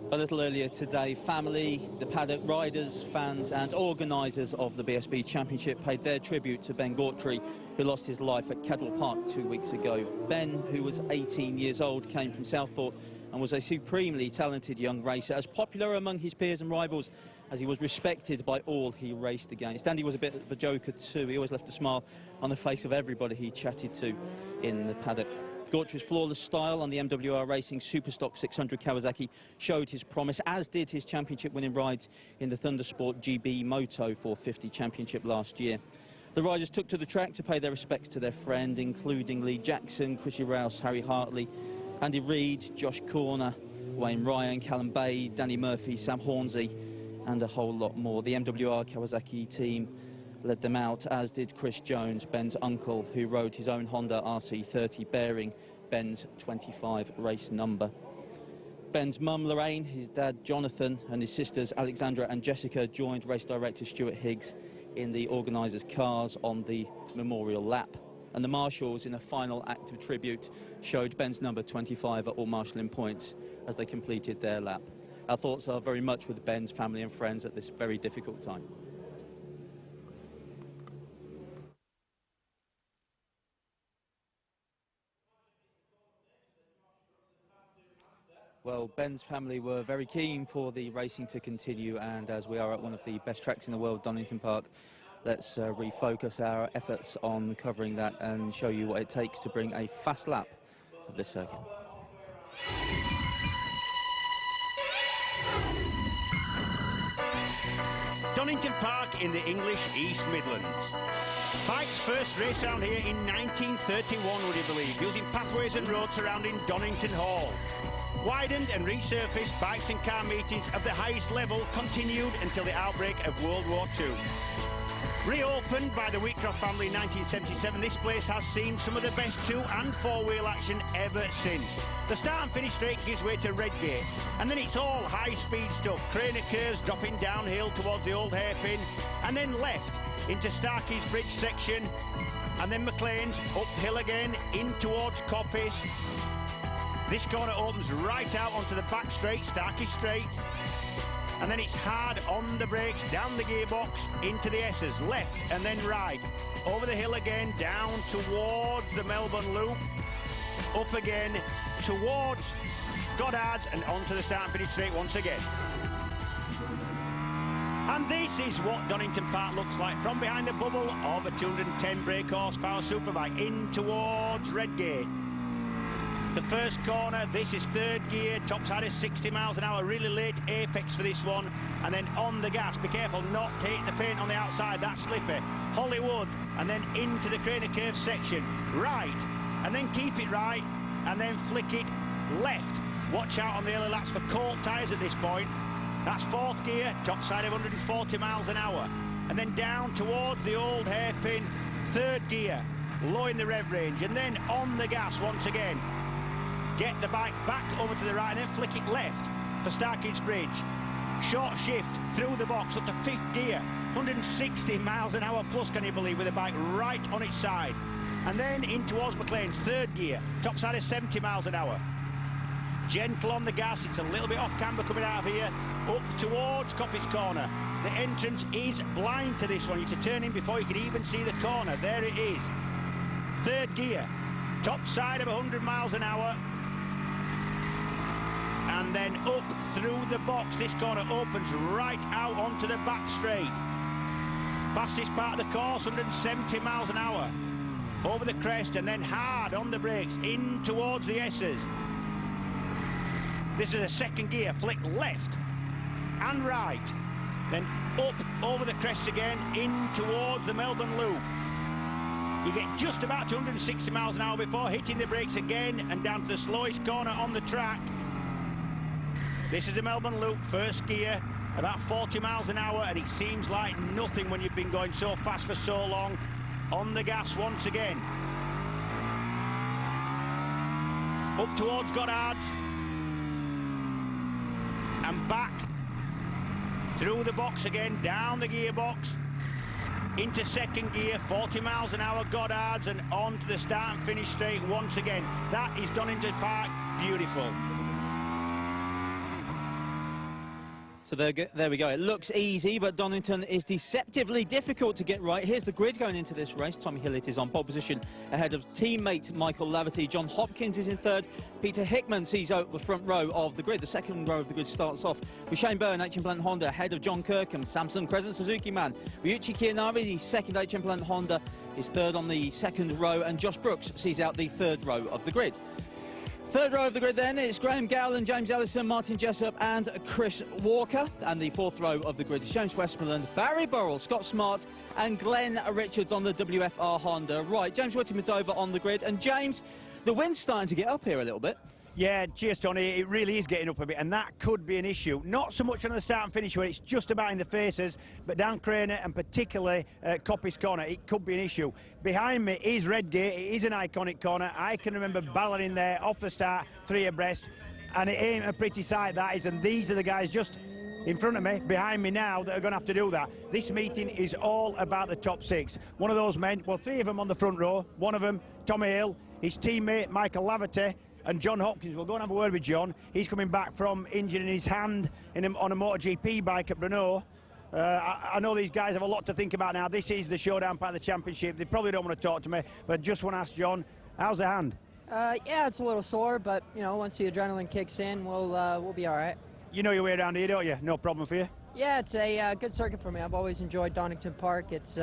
A little earlier today, family, the paddock, riders, fans and organisers of the BSB Championship paid their tribute to Ben Gautry, who lost his life at Cadwell Park 2 weeks ago. Ben, who was 18 years old, came from Southport and was a supremely talented young racer, as popular among his peers and rivals as he was respected by all he raced against. And he was a bit of a joker too. He always left a smile on the face of everybody he chatted to in the paddock. Gautry's flawless style on the MWR Racing Superstock 600 Kawasaki showed his promise, as did his championship-winning rides in the Thundersport GB Moto 450 Championship last year. The riders took to the track to pay their respects to their friend, including Lee Jackson, Chrissy Rouse, Harry Hartley, Andy Reid, Josh Corner, Wayne Ryan, Callum Bay, Danny Murphy, Sam Hornsey, and a whole lot more. The MWR Kawasaki team led them out, as did Chris Jones, Ben's uncle, who rode his own Honda RC30 bearing Ben's 25 race number. Ben's mum Lorraine, his dad Jonathan and his sisters Alexandra and Jessica joined race director Stuart Higgs in the organisers' cars on the memorial lap. And the marshals, in a final act of tribute, showed Ben's number 25 at all marshalling points as they completed their lap. Our thoughts are very much with Ben's family and friends at this very difficult time. Well, Ben's family were very keen for the racing to continue, and as we are at one of the best tracks in the world, Donington Park, let's refocus our efforts on covering that and show you what it takes to bring a fast lap of this circuit. Donington Park in the English East Midlands. Bike's first race round here in 1931, would you believe, using pathways and roads surrounding Donington Hall. Widened and resurfaced bikes and car meetings of the highest level continued until the outbreak of World War II. Reopened by the Wheatcroft family in 1977, this place has seen some of the best two- and four-wheel action ever since. The start and finish straight gives way to Redgate, and then it's all high-speed stuff. Craner curves dropping downhill towards the old hairpin, and then left into Starkey's Bridge section, and then McLean's uphill again in towards Coppice. This corner opens right out onto the back straight, Starkey Straight, and then it's hard on the brakes, down the gearbox, into the S's, left and then right, over the hill again, down towards the Melbourne Loop, up again, towards Goddard's, and onto the start and finish straight once again. And this is what Donington Park looks like from behind the bubble of a 210 brake horsepower Superbike in towards Redgate. The first corner, this is third gear, topside is 60 miles an hour, really late apex for this one, and then on the gas, be careful not to hit the paint on the outside, that's slippy. Hollywood, and then into the Craner Curve section, right, and then keep it right, and then flick it left. Watch out on the early laps for Colt tyres at this point. That's fourth gear, topside of 140 miles an hour, and then down towards the old hairpin, third gear, low in the rev range, and then on the gas once again. Get the bike back over to the right and then flick it left for Starkey's Bridge. Short shift through the box up to fifth gear, 160 miles an hour plus, can you believe, with the bike right on its side. And then in towards McLean's third gear, topside is 70 miles an hour. Gentle on the gas, it's a little bit off camber coming out of here, up towards Coppice Corner. The entrance is blind to this one, you have to turn in before you can even see the corner. There it is. Third gear, topside of 100 miles an hour. And then up through the box. This corner opens right out onto the back straight. Fastest part of the course, 170 miles an hour. Over the crest and then hard on the brakes in towards the S's. This is a second gear, flick left and right. Then up over the crest again in towards the Melbourne Loop. You get just about 260 miles an hour before hitting the brakes again and down to the slowest corner on the track. This is the Melbourne Loop, first gear, about 40 miles an hour, and it seems like nothing when you've been going so fast for so long. On the gas once again. Up towards Goddard's. And back. Through the box again, down the gearbox. Into second gear, 40 miles an hour, Goddard's, and on to the start and finish straight once again. That is Donington Park, beautiful. So there we go. It looks easy, but Donington is deceptively difficult to get right. Here's the grid going into this race. Tommy Hillett is on pole position ahead of teammate Michael Laverty. John Hopkins is in third. Peter Hickman sees out the front row of the grid. The second row of the grid starts off with Shane Byrne, HM Plant Honda, ahead of John Kirkham, Samson Crescent Suzuki man. Ryuichi Kiyanari, the second HM Plant Honda, is third on the second row, and Josh Brooks sees out the third row of the grid. Third row of the grid then, it's Graham Gowland, James Ellison, Martin Jessup and Chris Walker. And the fourth row of the grid is James Westmoreland, Barry Burrell, Scott Smart and Glenn Richards on the WFR Honda. Right, James Whitty-Madover on the grid. And James, the wind's starting to get up here a little bit. Yeah, cheers, Tony. It really is getting up a bit, and that could be an issue. Not so much on the start and finish where it's just about in the faces, but down Craner and particularly Coppice Corner, it could be an issue. Behind me is Redgate. It is an iconic corner. I can remember battling in there off the start, 3 abreast, and it ain't a pretty sight, that is, and these are the guys just in front of me, behind me now, that are going to have to do that. This meeting is all about the top 6. One of those men, well, 3 of them on the front row. One of them, Tommy Hill, his teammate Michael Laverty, and John Hopkins. We'll go and have a word with John. He's coming back from injuring his hand on a MotoGP bike at Brno. I know these guys have a lot to think about now. This is the showdown part of the championship. They probably don't want to talk to me, but I just want to ask John, how's the hand? Yeah, it's a little sore, but you know, once the adrenaline kicks in, we'll be all right. You know your way around here, don't you? No problem for you? Yeah, it's a good circuit for me. I've always enjoyed Donington Park. It's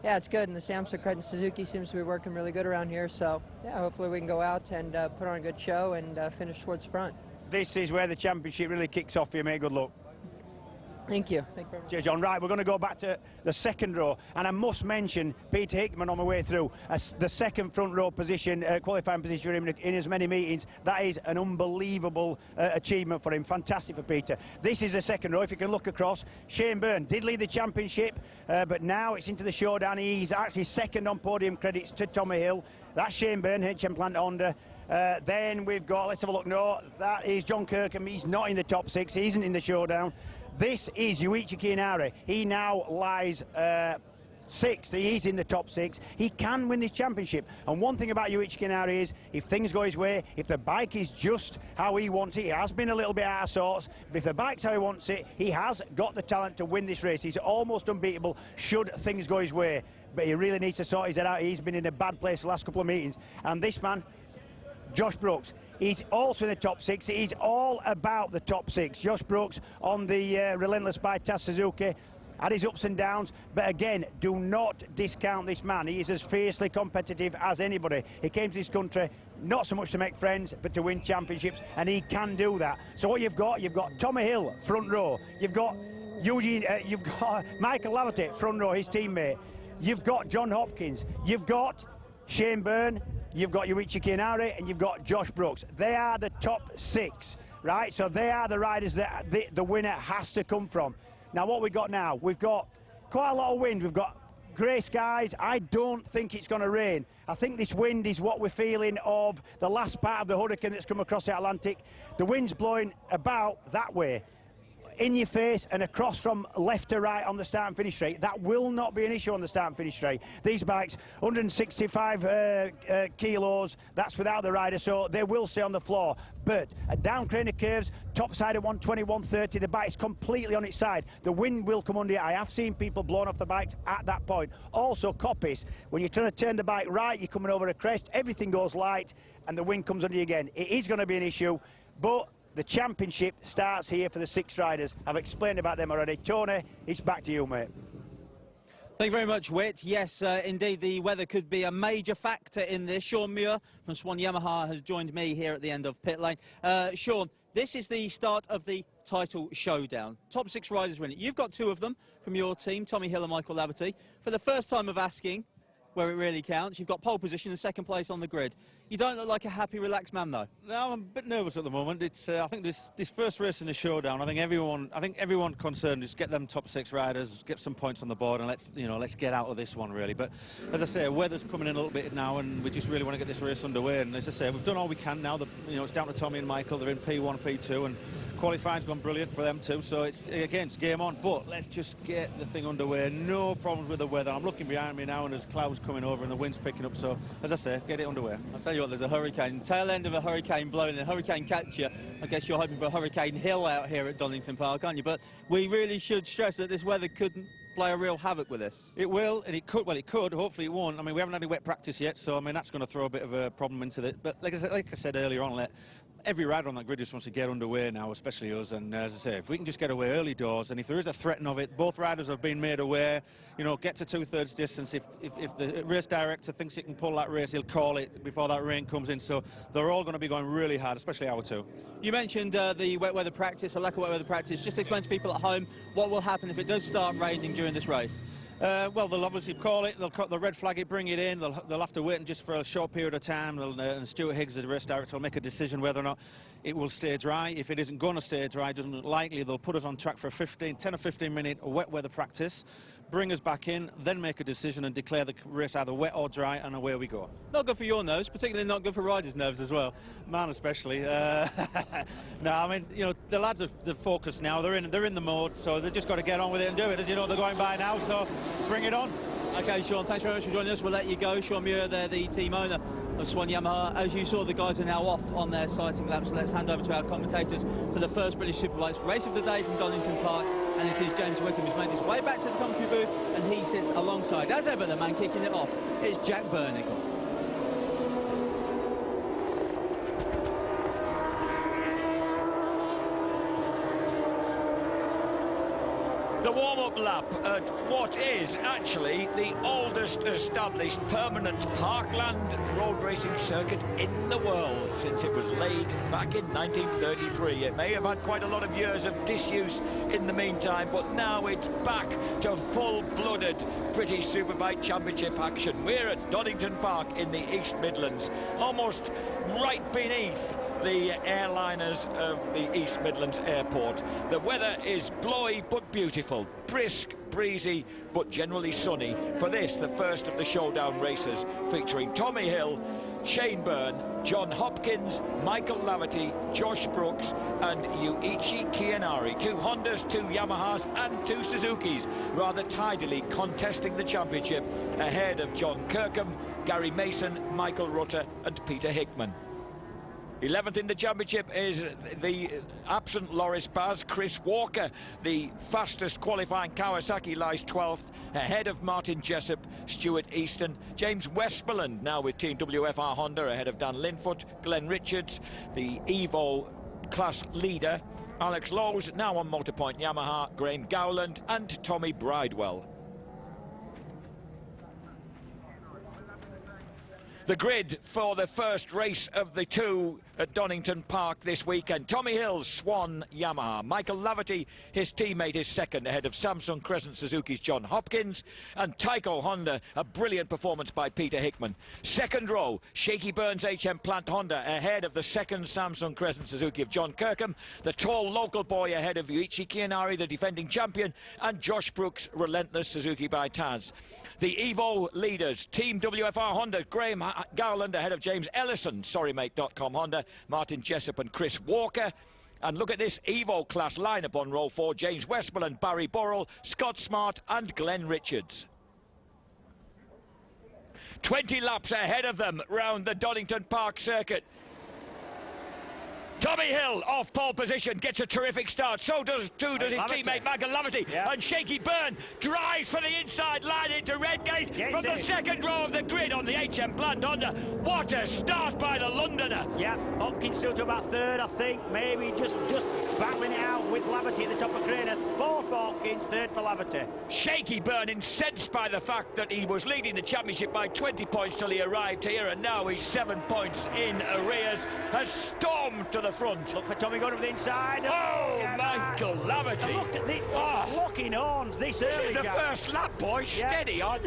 yeah, it's good, and the Samson Crescent Suzuki seems to be working really good around here. So yeah, hopefully we can go out and put on a good show and finish towards the front. This is where the championship really kicks off for you, mate. Good luck. Thank you. Thank you very much. Cheers, John. Right, we're going to go back to the second row, and I must mention Peter Hickman on my way through. The second front row position, qualifying position for him in as many meetings. That is an unbelievable achievement for him. Fantastic for Peter. This is the second row. If you can look across, Shane Byrne did lead the championship, but now it's into the showdown. He's actually second on podium credits to Tommy Hill. That's Shane Byrne, HM Plant Honda. Then we've got, let's have a look. No, that is John Kirkham. He's not in the top 6. He isn't in the showdown. This is Ryuichi Kiyanari. He now lies 6th. He's in the top 6. He can win this championship. And one thing about Ryuichi Kiyanari is, if things go his way, if the bike is just how he wants it, he has been a little bit out of sorts, but if the bike's how he wants it, he has got the talent to win this race. He's almost unbeatable should things go his way. But he really needs to sort his head out. He's been in a bad place the last couple of meetings. And this man, Josh Brooks, he's also in the top 6. It is all about the top 6. Josh Brooks on the relentless by Taz Suzuki had his ups and downs, but again, do not discount this man. He is as fiercely competitive as anybody. He came to this country not so much to make friends, but to win championships, and he can do that. So what you've got Tommy Hill, front row. You've got Michael Laverty, front row, his teammate. You've got John Hopkins. You've got Shane Byrne. You've got Ryuichi Kiyanari, and you've got Josh Brooks. They are the top 6, right? So they are the riders that the winner has to come from. Now, what we've got now, we've got quite a lot of wind. We've got grey skies. I don't think it's going to rain. I think this wind is what we're feeling of the last part of the hurricane that's come across the Atlantic. The wind's blowing about that way, in your face and across from left to right on the start and finish straight. That will not be an issue on the start and finish straight. These bikes, 165 kilos, that's without the rider, so they will stay on the floor. But down Craner curves, top side at 120, 130, the bike's completely on its side. The wind will come under it. I have seen people blown off the bikes at that point. Also, Coppice, when you're trying to turn the bike right, you're coming over a crest, everything goes light, and the wind comes under you again. It is going to be an issue, but the championship starts here for the 6 riders. I've explained about them already. Tony, it's back to you, mate. Thank you very much, Whit. Yes, indeed, the weather could be a major factor in this. Sean Muir from Swan Yamaha has joined me here at the end of pit lane. Sean, this is the start of the title showdown. Top 6 riders are in it. You've got 2 of them from your team, Tommy Hill and Michael Laverty. For the first time of asking, where it really counts, you've got pole position and 2nd place on the grid. You don't look like a happy, relaxed man, though. No, I'm a bit nervous at the moment. It's I think this first race in the showdown, I think everyone concerned is get them top 6 riders, get some points on the board, and let's get out of this one really. But as I say, weather's coming in a little bit now, and we just really want to get this race underway. And as I say, we've done all we can now. It's down to Tommy and Michael. They're in P1, P2, and Qualifying's gone brilliant for them too, so it's game on. But let's just get the thing underway. No problems with the weather. I'm looking behind me now, and there's clouds coming over, and the wind's picking up. So, as I say, get it underway. I'll tell you what, there's a hurricane, tail end of a hurricane blowing, a hurricane catcher. I guess you're hoping for a hurricane hill out here at Donington Park, aren't you? But we really should stress that this weather couldn't play a real havoc with this. It will, and it could. Well, it could. Hopefully, it won't. I mean, we haven't had any wet practice yet, so I mean that's going to throw a bit of a problem into it. But like I said earlier on, every rider on that grid just wants to get underway now, especially us. And as I say, if we can just get away early doors, and if there is a threat of it, both riders have been made aware. You know, get to 2/3 distance. If the race director thinks he can pull that race, he'll call it before that rain comes in. So they're all going to be going really hard, especially our two. You mentioned the wet weather practice, a lack of wet weather practice. Just explain to people at home what will happen if it does start raining during this race. Well, they'll obviously call it, they'll cut the red flag it, bring it in, they'll have to wait just for a short period of time, and Stuart Higgs, the race director, will make a decision whether or not it will stay dry. If it isn't going to stay dry, doesn't look likely, they'll put us on track for a 10 or 15 minute wet weather practice, bring us back in, then make a decision and declare the race either wet or dry, and away we go. Not good for your nerves, particularly not good for riders' nerves as well. Man, especially. No, I mean, you know, the lads are focused now. They're in the mode, so they've just got to get on with it and do it. As you know, they're going by now, so bring it on. Okay, Sean, thanks very much for joining us. We'll let you go. Sean Muir, there, the team owner of Swan Yamaha. As you saw, the guys are now off on their sighting laps. So let's hand over to our commentators for the first British Superbikes race of the day from Donington Park. And it is James Whittam who's made his way back to the commentary booth, and he sits alongside, as ever, the man kicking it off. It's Jack Burnicle. The warm-up lap at what is actually the oldest established permanent parkland road racing circuit in the world since it was laid back in 1933. It may have had quite a lot of years of disuse in the meantime, but now it's back to full-blooded British Superbike Championship action. We're at Donington Park in the East Midlands, almost right beneath the airliners of the East Midlands Airport. The weather is blowy but beautiful, brisk, breezy but generally sunny for this, the first of the showdown races, featuring Tommy Hill, Shane Byrne, John Hopkins, Michael Laverty, Josh Brooks and Yuichi Kianari. 2 Hondas, 2 Yamahas and 2 Suzukis, rather tidily contesting the championship ahead of John Kirkham, Gary Mason, Michael Rutter and Peter Hickman. 11th in the championship is the absent Loris Baz. Chris Walker, the fastest qualifying Kawasaki, lies 12th, ahead of Martin Jessup, Stuart Easton. James Westmoreland now with Team WFR Honda, ahead of Dan Linfoot, Glenn Richards, the Evo class leader. Alex Lowes now on Motorpoint Yamaha, Graham Gowland and Tommy Bridewell. The grid for the first race of the 2 at Donington Park this weekend. Tommy Hill's Swan Yamaha. Michael Laverty, his teammate, is second, ahead of Samsung Crescent Suzuki's John Hopkins. And Tyco Honda, a brilliant performance by Peter Hickman. Second row, Shaky Burns HM Plant Honda, ahead of the second Samsung Crescent Suzuki of John Kirkham. The tall local boy ahead of Yuichi Kianari, the defending champion. And Josh Brooks, Relentless Suzuki by Taz. The Evo leaders, Team WFR Honda, Graham Gowland ahead of James Ellison, SorryMate.com Honda, Martin Jessup and Chris Walker. And look at this Evo class lineup on row 4, James Westmoreland, Barry Burrell, Scott Smart and Glenn Richards. 20 laps ahead of them round the Donington Park circuit. Tommy Hill off pole position, gets a terrific start. So does his teammate Michael Laverty. Yeah. And Shaky Byrne drives for the inside line into Redgate from the second row of the grid on the HM Plant Honda. What a start by the Londoner. Yeah, Hopkins still to about third, I think. Maybe just battling it out with Laverty at the top of Craner. Fourth for Hopkins, third for Laverty. Shaky Byrne, incensed by the fact that he was leading the championship by 20 points till he arrived here, and now he's 7 points in arrears, has stormed to the front. Look for Tommy going to the inside. Oh, Michael Laverty. Look at the locking horns this early. This is the first lap, boy. Yeah. Steady on.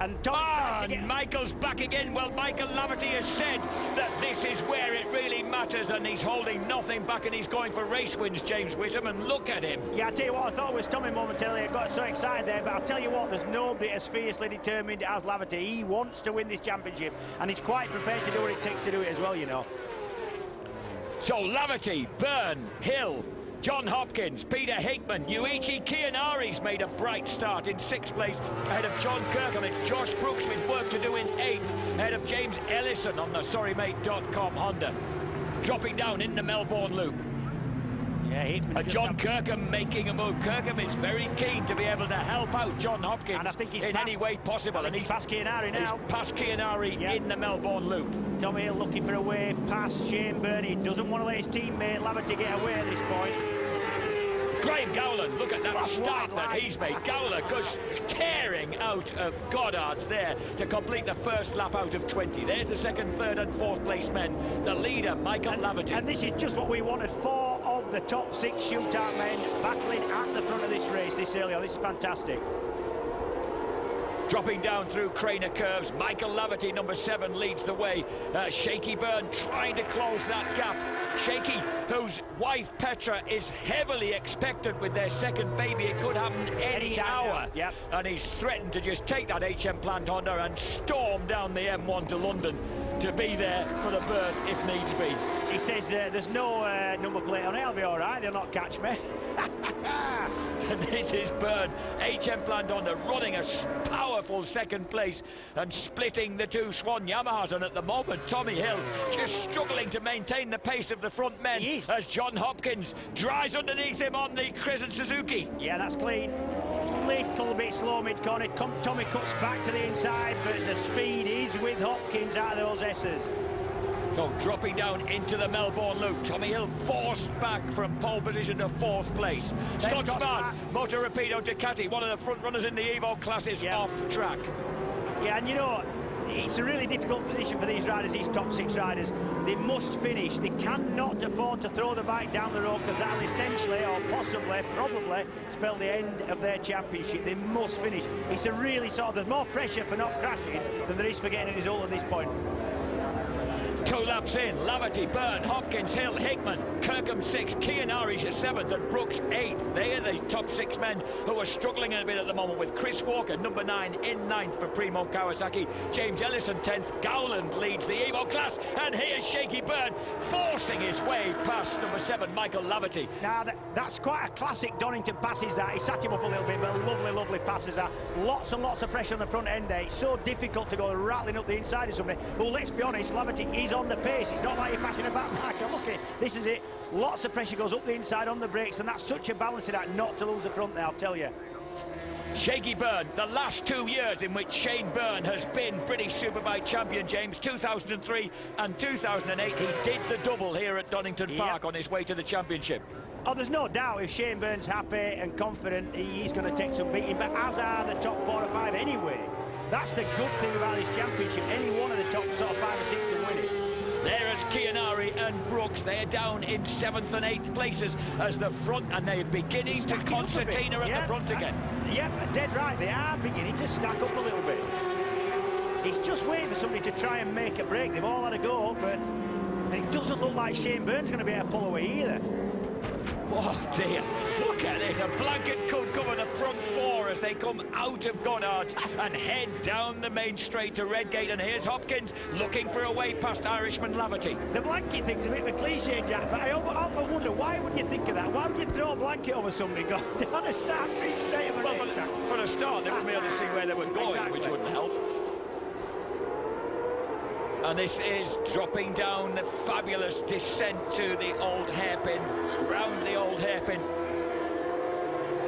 And Tommy's and Michael's back again. Well, Michael Laverty has said that this is where it really matters, and he's holding nothing back, and he's going for race wins, James Whittam, and look at him. Yeah, I tell you what, I thought it was Tommy momentarily. I got so excited there, but I'll tell you what, there's nobody as fiercely determined as Laverty. He wants to win this championship, and he's quite prepared to do what it takes to do it as well, you know. So Laverty, Byrne, Hill, John Hopkins, Peter Hickman, Yuichi Kiyanari's made a bright start in 6th place ahead of John Kirkham. It's Josh Brooks with work to do in 8th ahead of James Ellison on the sorrymate.com Honda. Dropping down in the Melbourne Loop. Yeah, Hickman. John Kirkham making a move. Kirkham is very keen to be able to help out John Hopkins, and I think he's in any way possible. And he's past Kiyanari now. He's past Kiyanari in the Melbourne Loop. Tommy Hill looking for a way past Shane Byrne. He doesn't want to let his teammate Laverty get away at this point. Graham Gowland, look at that start that he's made. Gowland goes tearing out of Goddard's there to complete the first lap out of 20. There's the 2nd, 3rd and 4th place men. The leader, Michael Laverty. And this is just what we wanted. 4 of the top 6 shootout men battling at the front of this race this early on. This is fantastic. Dropping down through Craner curves, Michael Laverty, number 7, leads the way. Shaky Byrne trying to close that gap. Shaky, whose wife Petra is heavily expectant with their 2nd baby. It could happen any hour. Yep. And he's threatened to just take that HM Plant Honda and storm down the M1 to London to be there for the birth if needs be. He says there's no number plate on it. I'll be all right. They'll not catch me. And this is Byrne, HM Plant Honda, running a powerful 2nd place and splitting the 2 Swan Yamahas. And at the moment, Tommy Hill just struggling to maintain the pace of the front men as John Hopkins drives underneath him on the Crescent Suzuki. Yeah, that's clean. Little bit slow mid-corner. Tommy cuts back to the inside, but the speed is with Hopkins out of those S's. So dropping down into the Melbourne Loop, Tommy Hill forced back from pole position to 4th place. Scott Smart, Motor Rapido Ducati, one of the front runners in the Evo class, is off track. Yeah, and you know, it's a really difficult position for these riders, these top 6 riders. They must finish. They cannot afford to throw the bike down the road, because that'll essentially, or possibly, probably, spell the end of their championship. They must finish. It's a really there's more pressure for not crashing than there is for getting a result at this point. 2 laps in, Laverty, Byrne, Hopkins, Hill, Hickman, Kirkham 6th, Kiyanari's 7th and Brooks 8th. They are the top 6 men who are struggling a bit at the moment, with Chris Walker, number 9, in 9th for Primo Kawasaki. James Ellison 10th, Gowland leads the Evo class, and here's Shaky Byrne forcing his way past number 7, Michael Laverty. Now, that's quite a classic Donington passes that. He sat him up a little bit, but lovely, lovely passes that. Lots and lots of pressure on the front end there. It's so difficult to go rattling up the inside of somebody. Well, let's be honest, Laverty is on the pace. It's not like you're passing a back marker. Look at this is it. Lots of pressure goes up the inside on the brakes, and that's such a balancing act not to lose the front there, I'll tell you. Shaky Byrne, the last 2 years in which Shane Byrne has been British Superbike champion, James, 2003 and 2008. He did the double here at Donington Park on his way to the championship. Oh, there's no doubt if Shane Byrne's happy and confident, he's going to take some beating, but as are the top 4 or 5 anyway. That's the good thing about this championship. Any one of the top sort of 5 or 6 can win it. There is Kiyanari and Brooks. They're down in 7th and 8th places as the front, and they're beginning to concertina at the front again. Yep, dead right. They are beginning to stack up a little bit. He's just waiting for somebody to try and make a break. They've all had a go, but it doesn't look like Shane Byrne's going to be able to pull away either. Oh dear, look at this. A blanket could cover the front 4 as they come out of Goddard and head down the main straight to Redgate. And here's Hopkins looking for a way past Irishman Laverty. The blanket thing's a bit of a cliche, Jack, but I often wonder, why would you think of that? Why would you throw a blanket over somebody going down a start straight of a racetrack? For a start, they wouldn't be able to see where they were going, which wouldn't help. And this is dropping down the fabulous descent to the old hairpin, round the old hairpin.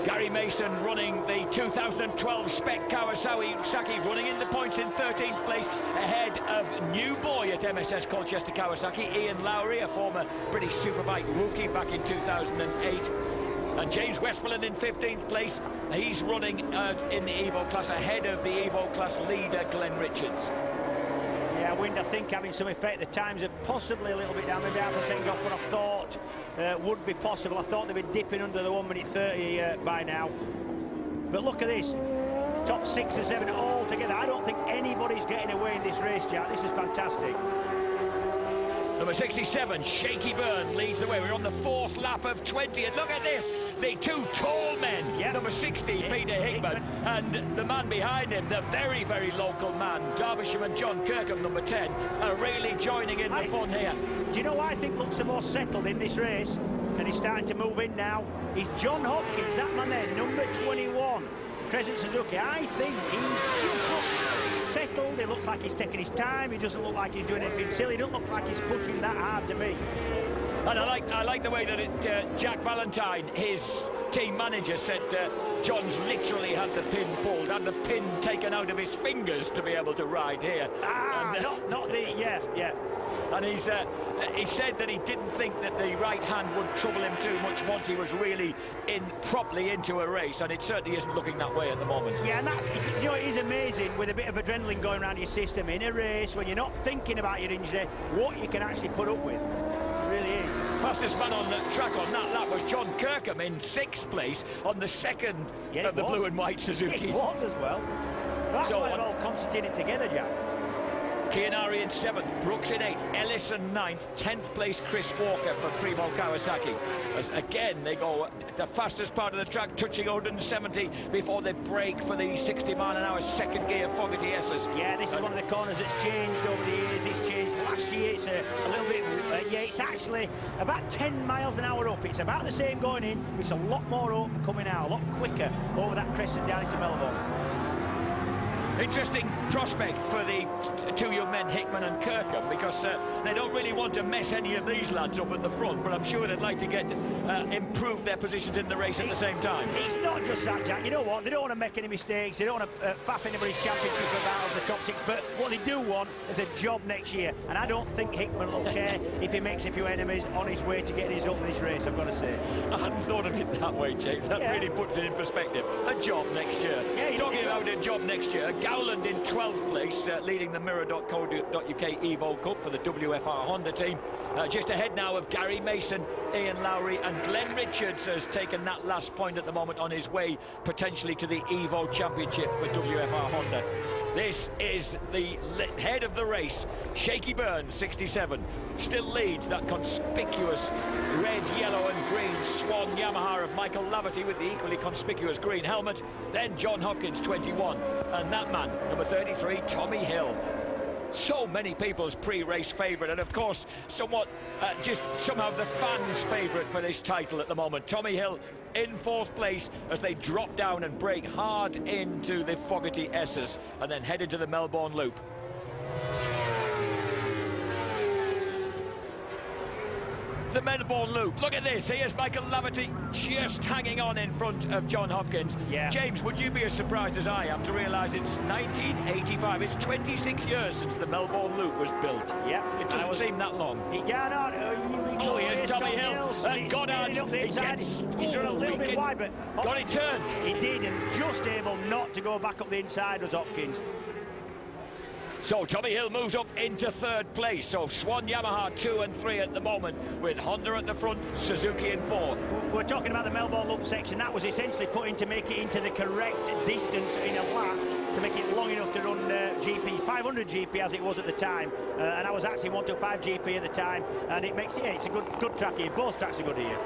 Gary Mason running the 2012 Spec Kawasaki, running in the points in 13th place, ahead of new boy at MSS Colchester Kawasaki, Ian Lowry, a former British Superbike rookie back in 2008. And James Westmoreland in 15th place. He's running in the Evo class, ahead of the Evo class leader, Glenn Richards. Yeah, wind, I think, having some effect. The times are possibly a little bit down, maybe half a second off what I thought would be possible. I thought they'd be dipping under the 1:30 by now. But look at this. Top 6 or 7 all together. I don't think anybody's getting away in this race, Jack. This is fantastic. Number 67, Shaky Byrne, leads the way. We're on the 4th lap of 20, and look at this. The 2 tall men, number 60, Peter Hickman, and the man behind him, the very, very local man, Derbyshireman John Kirkham, number 10, are really joining in the fun here. Do you know what I think looks the most settled in this race? and he's starting to move in now. Is John Hopkins, that man there, number 21, Crescent Suzuki. I think he's just looks settled. He looks like he's taking his time. He doesn't look like he's doing anything silly. He doesn't look like he's pushing that hard to me. And I like the way that Jack Valentine, his team manager, said John's literally had the pin pulled, had the pin taken out of his fingers to be able to ride here. And he said that he didn't think that the right hand would trouble him too much once he was really properly into a race, and it certainly isn't looking that way at the moment. Yeah, and that's, you know, it is amazing with a bit of adrenaline going around your system in a race when you're not thinking about your injury, what you can actually put up with. It really is. Fastest man on the track on that lap was John Kirkham in 6th place on the second of the blue and white Suzuki. It was as well. That's why they're all concertinating together, Jack. Chianari in 7th, Brooks in 8th, Ellis in 9th, 10th place Chris Walker for Primo Kawasaki. As again they go the fastest part of the track, touching 170 before they break for the 60-mile-an-hour second gear Fogarty S's. Yeah, this is one of the corners that's changed over the years. It's changed last year. It's a little bit, it's actually about 10 miles an hour up. It's about the same going in, but it's a lot more open coming out, a lot quicker over that crescent down into Melbourne. Interesting prospect for the two young men, Hickman and Kirkham, because they don't really want to mess any of these lads up at the front, but I'm sure they'd like to get improve their positions in the race at the same time. It's not just that, Jack. You know what? They don't want to make any mistakes. They don't want to faff anybody's championship about the top 6, but what they do want is a job next year, and I don't think Hickman will care if he makes a few enemies on his way to getting his up in this race, I've got to say. I hadn't thought of it that way, James. That really puts it in perspective. A job next year. Yeah, talking about a job next year. Gowland in 12th place, leading the Mirror.co.uk Evo Cup for the WFR Honda team. Just ahead now of Gary Mason, Ian Lowry and Glenn Richards has taken that last point at the moment on his way potentially to the Evo Championship for WFR Honda. This is the head of the race. Shaky Burns, 67, still leads that conspicuous red, yellow and green Swan Yamaha of Michael Laverty with the equally conspicuous green helmet. Then John Hopkins, 21, and that man, number 33, Tommy Hill. So many people's pre-race favourite, and of course somewhat just somehow the fans' favourite for this title at the moment. Tommy Hill in 4th place as they drop down and break hard into the Fogarty S's and then head into the Melbourne Loop. The Melbourne Loop. Look at this. Here's Michael Laverty just hanging on in front of John Hopkins. Yeah. James, would you be as surprised as I am to realise it's 1985? It's 26 years since the Melbourne Loop was built. Yeah. It doesn't seem that long. Here's Tommy Hill. Goddard. He's run a little bit wide, but got it turned. He did, and just able not to go back up the inside was Hopkins. So Tommy Hill moves up into 3rd place. So Swan Yamaha 2 and 3 at the moment, with Honda at the front, Suzuki in 4th. We're talking about the Melbourne Loop section. That was essentially put in to make it into the correct distance in a lap, to make it long enough to run GP, 500 GP as it was at the time. And I was actually 125 GP at the time, and it makes it's a good track here. Both tracks are good here.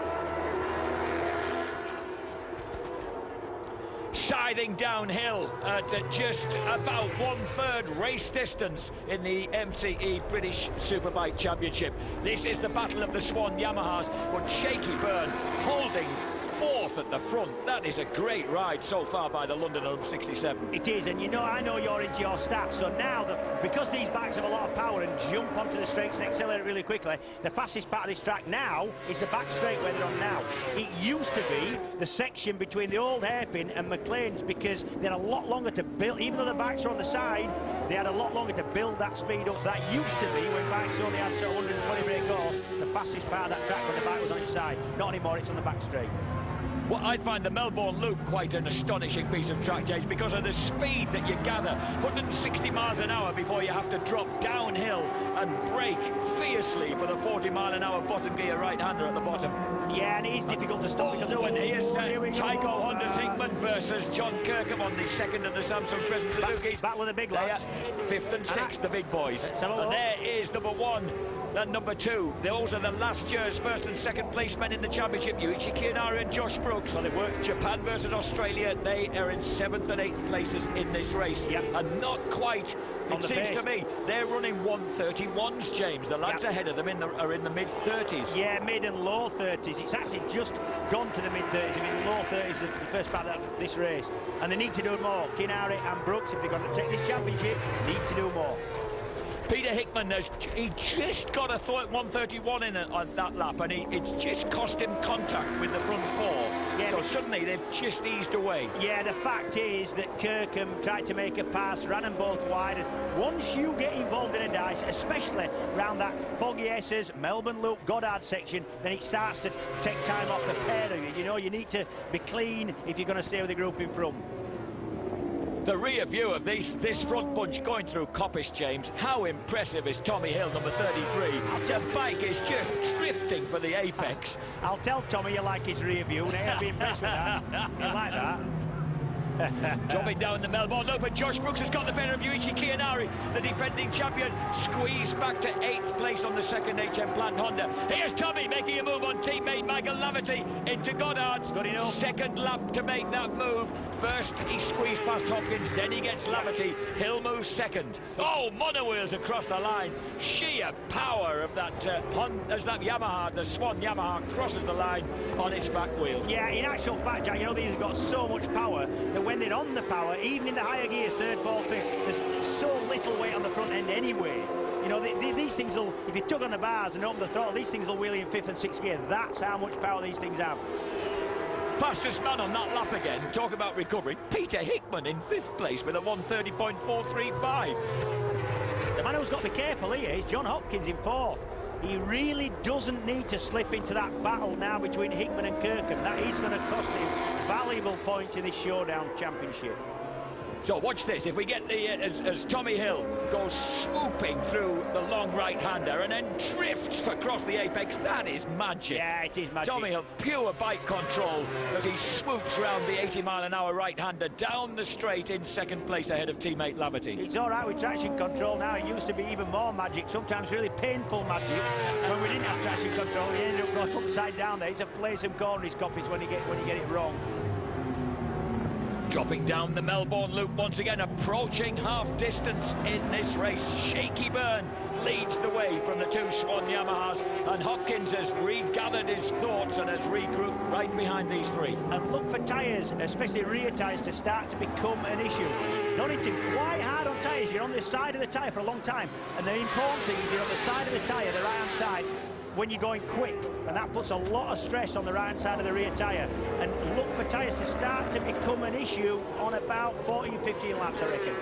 Scything downhill at just about 1/3 race distance in the MCE British Superbike Championship. This is the battle of the Swan Yamahas, but Shaky Burn holding 4th at the front. That is a great ride so far by the London 67. It is, and you know, I know you're into your stats, so now, because these bikes have a lot of power and jump onto the straights and accelerate really quickly, the fastest part of this track now is the back straight where they're on now. It used to be the section between the old hairpin and McLean's, because they had a lot longer to build, even though the bikes are on the side, they had a lot longer to build that speed up. So that used to be, when bikes only had 120 brake horse, the fastest part of that track when the bike was on its side. Not anymore, it's on the back straight. Well, I find the Melbourne Loop quite an astonishing piece of track, James, because of the speed that you gather. 160 miles an hour before you have to drop downhill and brake fiercely for the 40-mile-an-hour bottom gear right-hander at the bottom. Yeah, and it is difficult to stop because here's Tyco Honda's Hickman versus John Kirkham on the second of the Samsung Crescent Suzukis. Battle of the big lads. 5th and 6th, the big boys. And there is number 1 and number 2. Those are the last year's 1st and 2nd place men in the championship. Yuichi Kiyanari and Josh Brooks. Well, they've worked. Japan versus Australia. They are in 7th and 8th places in this race. Yep. And not quite on the pace. It seems to me they're running 1:31s, James. The lads ahead of them are in the mid-30s. Yeah, mid and low 30s. It's actually just gone to the mid-30s. I mean, low 30s the first part of this race. And they need to do more. Kinari and Brooks, if they're going to take this championship, need to do more. Peter Hickman, he just got a 1:31 in on that lap, and it's just cost him contact with the front four. Yeah, so suddenly they've just eased away. Yeah, the fact is that Kirkham tried to make a pass, ran them both wide, and once you get involved in a dice, especially around that Foggy S's, Melbourne Loop, Goddard section, then it starts to take time off the pair of you. You know, you need to be clean if you're going to stay with the group in front. The rear view of this front bunch going through Coppice, James. How impressive is Tommy Hill, number 33? The bike is just drifting for the apex. I'll tell Tommy you like his rear view, and he'll be impressed with that. You like that? Dropping down the Melbourne Loop, and Josh Brooks has got the better of Yuichi Kiyanari, the defending champion, squeezed back to 8th place on the second HM Plant Honda. Here's Tommy making a move on teammate Michael Laverty into Goddard's. Good enough. Second lap to make that move. First he squeezed past Hopkins, then he gets Laverty. Hill moves second. Oh, monowheels across the line. Sheer power of that as that Yamaha, the Swan Yamaha, crosses the line on its back wheel. Yeah, in actual fact, Jack, you know, these have got so much power that when they're on the power, even in the higher gears, 3rd, 4th, 5th, there's so little weight on the front end anyway. You know, these things will, if you tug on the bars and open the throttle, these things will wheelie in 5th and 6th gear. That's how much power these things have. Fastest man on that lap again. Talk about recovery. Peter Hickman in 5th place with a 1:30.435. The man who's got to be careful here is John Hopkins in 4th. He really doesn't need to slip into that battle now between Hickman and Kirkham. That is going to cost him valuable points in this showdown championship. So watch this. If we get the as Tommy Hill goes swooping through the long right-hander and then drifts across the apex, that is magic. Yeah, it is magic. Tommy Hill, pure bike control as he swoops around the 80-mile-an-hour right-hander down the straight in 2nd place ahead of teammate Laverty. It's all right with traction control now. It used to be even more magic, sometimes really painful magic. When we didn't have traction control, he ended up going upside down there. It's a place and corner his copies when you get it wrong. Dropping down the Melbourne Loop once again, approaching half distance in this race. Shaky Byrne leads the way from the 2 Swan Yamahas, and Hopkins has regathered his thoughts and has regrouped right behind these 3. And look for tyres, especially rear tyres, to start to become an issue. Donington quite hard on tyres. You're on the side of the tyre for a long time, and the important thing is you're on the side of the tyre, the right-hand side, when you're going quick, and that puts a lot of stress on the right-hand side of the rear tyre. And look for tyres to start to become an issue on about 14, 15 laps, I reckon.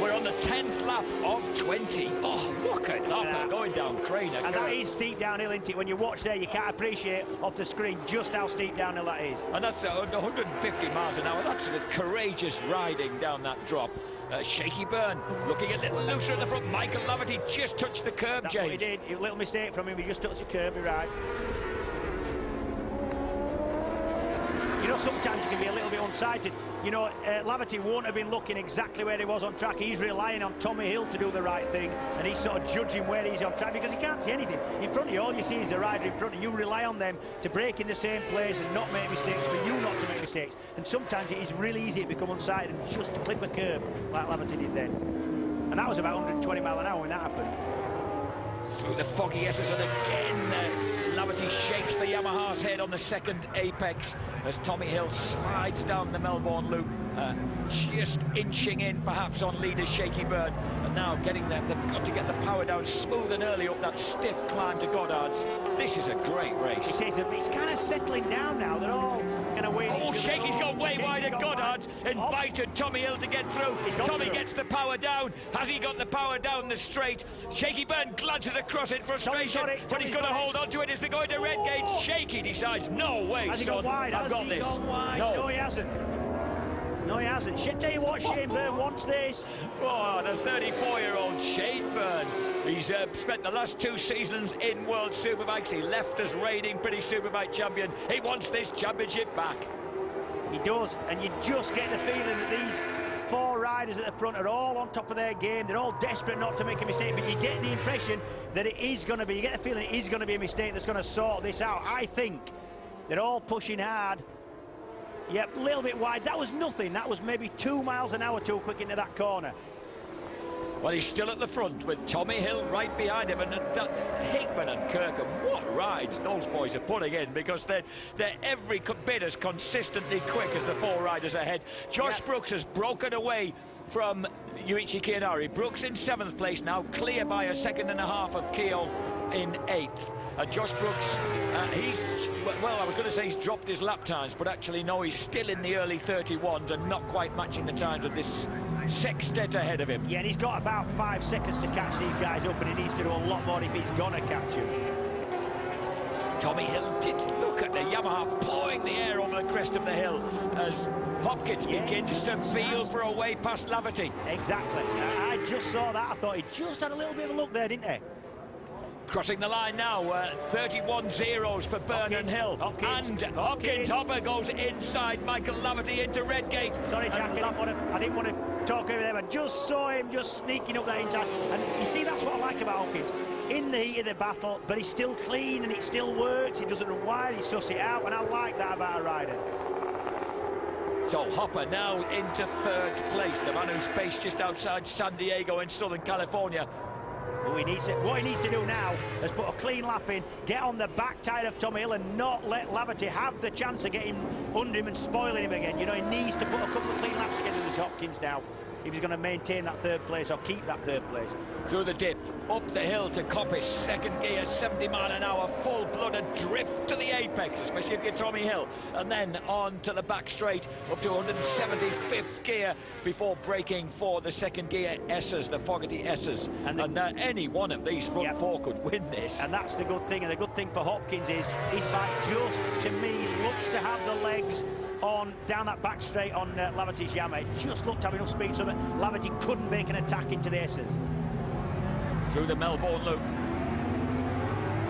We're on the 10th lap of 20. Oh, look at that, going down Craner. And that is steep downhill, isn't it? When you watch there, you can't appreciate off the screen just how steep downhill that is. And that's 150 miles an hour. That's courageous riding down that drop. Shaky Byrne looking a little looser at the front. Michael Laverty just touched the curb, That's James. What he did. A little mistake from him. He just touched the curb, you're right. You know, sometimes you can be a little bit unsighted. You know, Laverty won't have been looking exactly where he was on track. He's relying on Tommy Hill to do the right thing, and he's sort of judging where he's on track because he can't see anything. In front of you, all you see is the rider in front of you. You rely on them to break in the same place and not make mistakes, for you not to make mistakes. And sometimes it is really easy to become unsighted and just to clip a curb like Laverty did then. And that was about 120 mile an hour when that happened. Through the foggy S's, and again Laverty shakes the Yamaha's head on the 2nd apex as Tommy Hill slides down the Melbourne Loop, just inching in perhaps on leader Shaky Byrne, and now getting there. They've got to get the power down smooth and early up that stiff climb to Goddard's. This is a great race. It is. It's kind of settling down now. They're all kind of waiting. Oh, Shaky's gone way wide at Goddard's, invited Tommy Hill to get through. Tommy gets the power down. Has he got the power down the straight? Shaky Byrne glances across in frustration, but he's going to hold on to it as they go into Redgate. Shaky decides, no way, Has he gone wide? I've got this. No, he hasn't. No, he hasn't. Tell you what, Shane Byrne wants this. Oh, the 34-year-old Shane Byrne. He's spent the last 2 seasons in World Superbikes. He left as reigning British Superbike champion. He wants this championship back. He does, and you just get the feeling that these 4 riders at the front are all on top of their game. They're all desperate not to make a mistake, but you get the impression that it is going to be, you get the feeling it is going to be a mistake that's going to sort this out. I think they're all pushing hard. Yep, a little bit wide. That was nothing. That was maybe 2 miles an hour too quick into that corner. Well, he's still at the front with Tommy Hill right behind him, and that Hickman and Kirkham, what rides those boys are putting in, because they're every bit as consistently quick as the 4 riders ahead. Josh Brooks has broken away from Yuichi Kiyanari. Brooks in 7th place now, clear by a second and a half of Keogh in 8th. And Josh Brooks, well, I was going to say he's dropped his lap times, but actually no, he's still in the early 31s and not quite matching the times of this sextet ahead of him. Yeah, and he's got about 5 seconds to catch these guys up, and he needs to do a lot more if he's gonna catch them. Tommy Hill did look at the Yamaha pawing the air over the crest of the hill as Hopkins begins to feel for a way past Laverty. Exactly. I just saw that. I thought he just had a little bit of a look there, didn't he? Crossing the line now, 31 zeros for Byrne and Hill. Hopkins. Hopper goes inside Michael Laverty into Redgate. Sorry, Jack, I didn't want to talk over there, but just saw him just sneaking up there inside. And you see, that's what I like about Hopkins. In the heat of the battle, but he's still clean and it still works. He doesn't run wide, he suss it out, and I like that about a rider. So Hopper now into 3rd place, the man who's based just outside San Diego in Southern California. What he needs to do now is put a clean lap in, get on the back tire of Tommy Hill and not let Laverty have the chance of getting under him and spoiling him again. You know, he needs to put a couple of clean laps together with Hopkins now if he's going to maintain that 3rd place or keep that 3rd place. Through the dip, up the hill to Coppice, 2nd gear, 70 mile an hour, full-blooded drift to the apex, especially if you're Tommy Hill, and then on to the back straight, up to 175th gear, before braking for the 2nd gear S's, the Fogarty S's, and any one of these front 4 could win this. And that's the good thing, and the good thing for Hopkins is his bike just, to me, looks to have the legs on down that back straight on Laverty's Yamaha. It just looked to have enough speed so that Laverty couldn't make an attack into the S's. Through the Melbourne loop.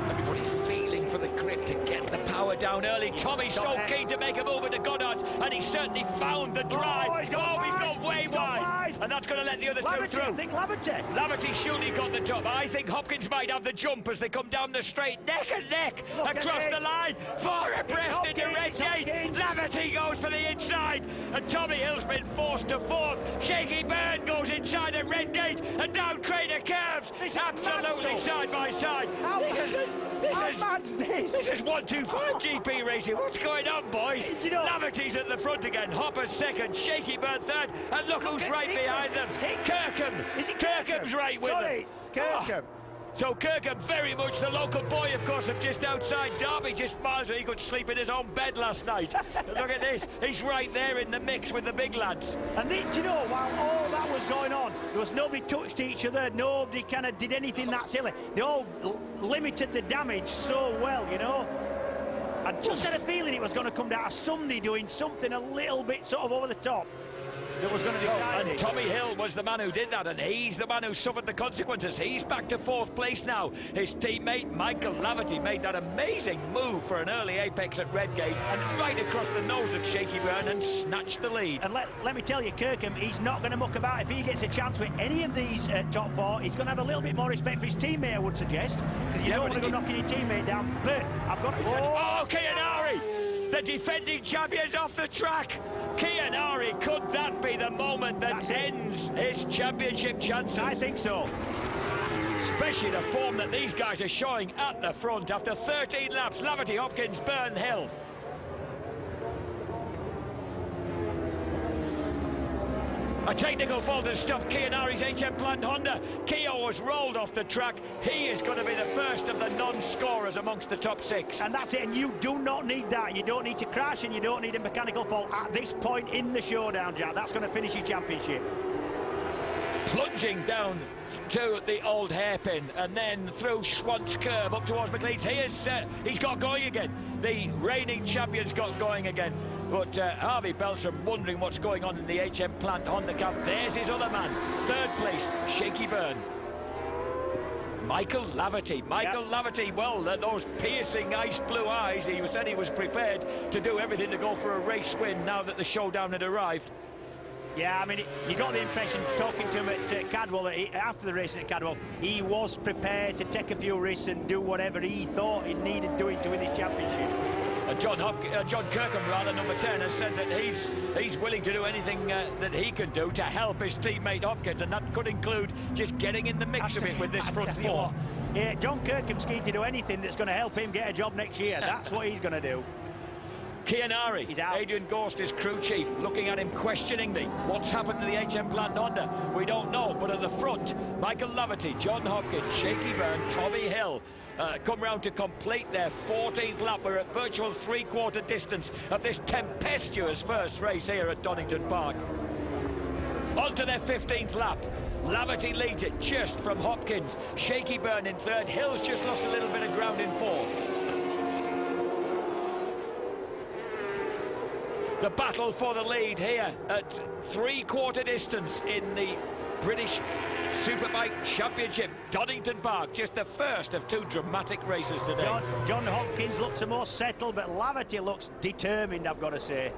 Everybody feeling for the grip to get the power down early. Tommy's so keen to make a move into Goddard, and he certainly found the drive. He's gone way wide. And that's going to let the other two through. I think Laverty surely got the top. I think Hopkins might have the jump as they come down the straight, neck and neck, across the line. 4 abreast into Redgate. Laverty goes for the inside, and Tommy Hill's been forced to 4th. Shaky Byrne goes inside at Redgate, and down Crater curves. It's absolutely side by side. This is 125 GP racing. What's going on, boys? Laverty's at the front again. Hopper's 2nd, Shaky Byrne 3rd, and look who's right behind them. Kirkham. Kirkham's right with them. Kirkham. So Kirkham, very much the local boy, of course, of just outside Derby, just miles where he could sleep in his own bed last night. Look at this, he's right there in the mix with the big lads. And do you know, while all that was going on, there was nobody touched each other, nobody kind of did anything that silly. They all limited the damage so well, you know. I just had a feeling it was going to come down to somebody doing something a little bit sort of over the top. That was going to be and Tommy Hill was the man who did that, and he's the man who suffered the consequences. He's back to 4th place now. His teammate Michael Laverty made that amazing move for an early apex at Redgate and right across the nose of Shaky Byrne and snatched the lead. And let me tell you, Kirkham, he's not going to muck about. If he gets a chance with any of these top 4, he's going to have a little bit more respect for his teammate, I would suggest, because you don't want to go knocking your teammate down. But I've got to... Oh, Kiyanari! The defending champion's off the track. Kiyanari, could that be the moment that ends his championship chances? I think so. Especially the form that these guys are showing at the front after 13 laps. Laverty, Hopkins, Byrne, Hill. A technical fault has stopped Kiyanari's HM Plant Honda. Keogh has rolled off the track. He is going to be the first of the non-scorers amongst the top 6. And that's it, and you do not need that. You don't need to crash, and you don't need a mechanical fault at this point in the showdown, Jack. That's going to finish your championship. Plunging down to the old hairpin, and then through Schwantz curve up towards McLeod's. He's got going again. The reigning champion's got going again. But Harvey Beltram wondering what's going on in the HM Plant Honda camp. There's his other man, 3rd place, Shaky Byrne. Michael Laverty. Laverty, well, those piercing ice blue eyes, he said he was prepared to do everything to go for a race win now that the showdown had arrived. Yeah, I mean, you got the impression, talking to him at Cadwell, after the racing at Cadwell, he was prepared to take a few risks and do whatever he thought he needed doing to win his championship. John Kirkham, rather, number 10, has said that he's willing to do anything that he can do to help his teammate Hopkins, and that could include just getting in the mix of it with this front four. Yeah, John Kirkham's keen to do anything that's going to help him get a job next year. That's what he's going to do. Chianari, Adrian Gorst, his crew chief, looking at him questioningly. What's happened to the HM Plant Honda? We don't know, but at the front, Michael Laverty, John Hopkins, Shaky Byrne, Tommy Hill come round to complete their 14th lap. We're at virtual three-quarter distance of this tempestuous first race here at Donington Park. On to their 15th lap. Laverty leads it just from Hopkins. Shaky Byrne in third. Hill's just lost a little bit of ground in fourth. The battle for the lead here at three-quarter distance in the British Superbike Championship. Donington Park, just the first of two dramatic races today. John Hopkins looks the most settled, but Laverty looks determined, I've got to say.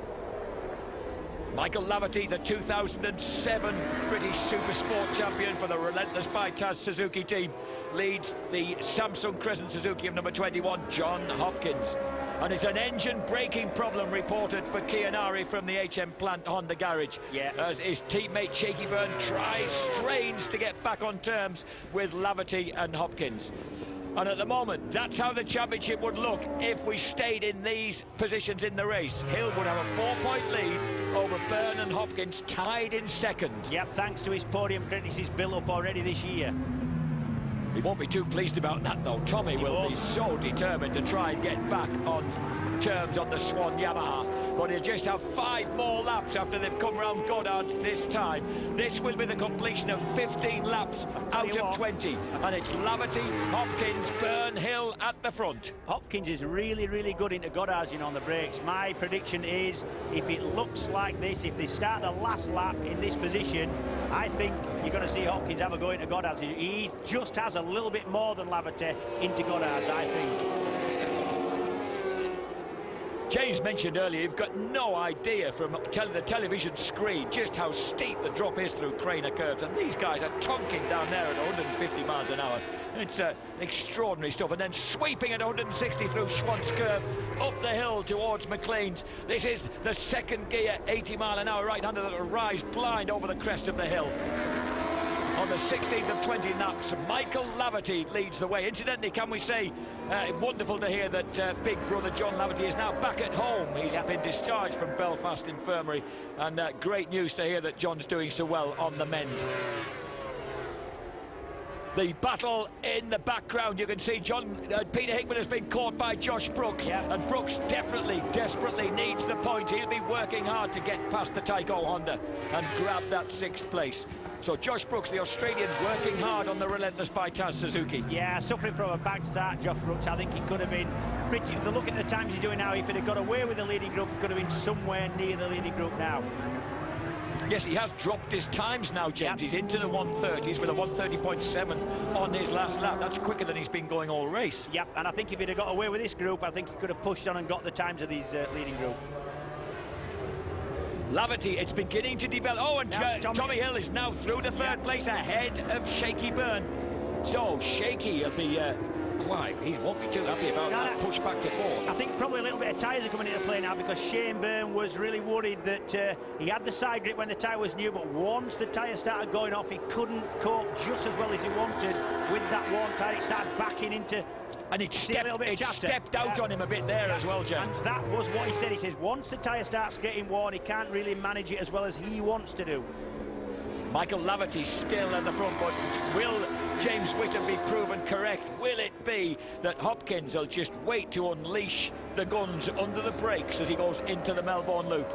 Michael Laverty, the 2007 British Supersport champion for the relentless Taz Suzuki team, leads the Samsung Crescent Suzuki of number 21, John Hopkins. And it's an engine braking problem reported for Chianari from the HM Plant Honda garage. Yeah. As his teammate Shaky Byrne strains to get back on terms with Laverty and Hopkins. And at the moment, that's how the championship would look if we stayed in these positions in the race. Hill would have a 4-point lead over Byrne and Hopkins, tied in second. Yep, thanks to his podium apprentices built up already this year. He won't be too pleased about that, though. Tommy will be so determined to try and get back on terms on the Swan Yamaha. But he'll just have 5 more laps after they've come round Goddard this time. This will be the completion of 15 laps out of 20. And it's Laverty, Hopkins, Byrne, Hill at the front. Hopkins is really, really good into Goddard's on the brakes. My prediction is, if it looks like this, if they start the last lap in this position, I think you're going to see Hopkins have a go into Goddard's. He just has a little bit more than Laverty into Goddard's, I think. James mentioned earlier, you've got no idea from the television screen just how steep the drop is through Craner curves, and these guys are tonking down there at 150 miles an hour. It's extraordinary stuff, and then sweeping at 160 through Schwantz curve, up the hill towards McLean's. This is the second gear, 80 mile an hour right-hander that will rise blind over the crest of the hill. On the 16th of 20 laps, Michael Laverty leads the way. Incidentally, can we say, wonderful to hear that big brother John Laverty is now back at home. He's been discharged from Belfast Infirmary, and great news to hear that John's doing so well on the mend. The battle in the background, you can see Peter Hickman has been caught by Josh Brooks, and Brooks desperately needs the point. He'll be working hard to get past the Tyco Honda and grab that 6th place. So Josh Brooks, the Australian, working hard on the relentless Taz Suzuki. Yeah, suffering from a bad start, Josh Brooks. I think he could have been pretty... Look at the times he's doing now. If he'd have got away with the leading group, he could have been somewhere near the leading group now. Yes, he has dropped his times now, James. He's into the 130s with a 130.7 on his last lap. That's quicker than he's been going all race. Yep, and I think if he'd have got away with this group, I think he could have pushed on and got the times of these leading group. Laverty, it's beginning to develop. Oh, and Tommy Hill is now through the 3rd place ahead of Shaky Byrne. So Shaky will be he won't be too happy about that push back to 4th. I think probably a little bit of tyres are coming into play now, because Shane Byrne was really worried that he had the side grip when the tyre was new, but once the tyre started going off, he couldn't cope just as well as he wanted with that worn tyre. It started backing into... And it stepped out on him a bit there as well, James. And that was what he said. He says once the tyre starts getting worn, he can't really manage it as well as he wants to do. Michael Laverty still at the front, but will James Whittam be proven correct? Will it be that Hopkins will just wait to unleash the guns under the brakes as he goes into the Melbourne Loop?